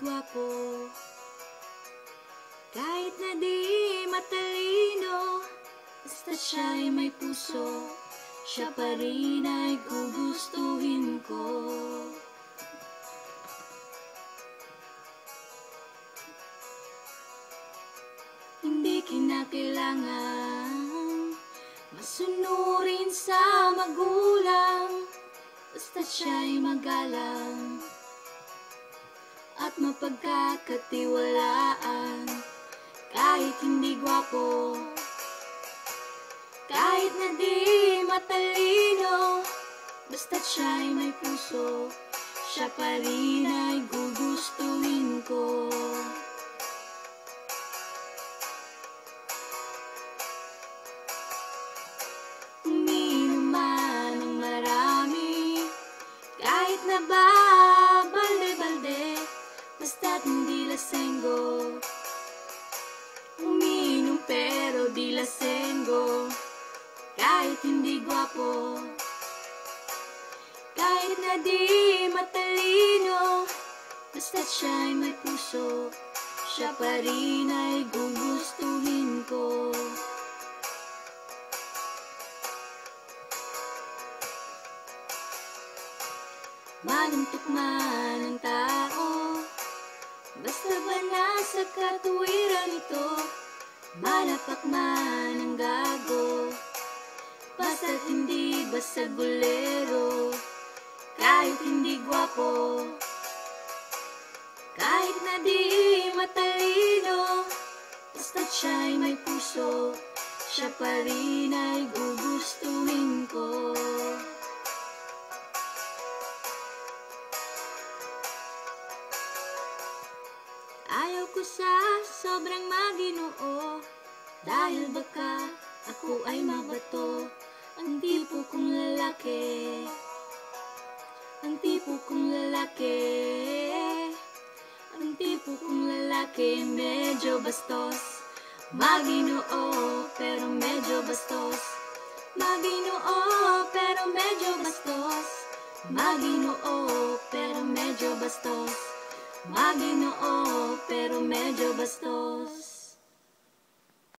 gwapo, kahit na di matalino, basta siya'y may puso, siya pa rin ay gugustuhin ko. Hindi kinakailangan masunurin sa magulang, basta siya'y magalang at mapagkakatiwalaan. Kahit hindi gwapo, kahit na di matalino, basta't siya'y may puso, siya pa rin ay gugustuhin ko. Uminom man ng marami, kahit na ba balde-balde, basta't hindi lasenggo. Uminom pero di lasenggo, kahit hindi gwapo, kahit na di matalino, basta't siya'y may puso, siya pa rin ay gugustuhin ko. Manuntok man ang tao, basta ba nasa katuwiran ito, malapak man ang gago, basta't hindi basag bolero. Kahit hindi gwapo, kahit na di matalino, basta't siya'y may puso, siya pa rin ay gugustuhin ko. Ayaw ko sa sobrang maginoo, dahil baka ako ay mabato. Ang tipo kong lalaki, ang tipo kong lalaki, ang tipo kong lalaki medyo bastos. Maginoo pero medyo bastos, maginoo pero medyo bastos, maginoo pero medyo bastos, maginoo pero medyo bastos.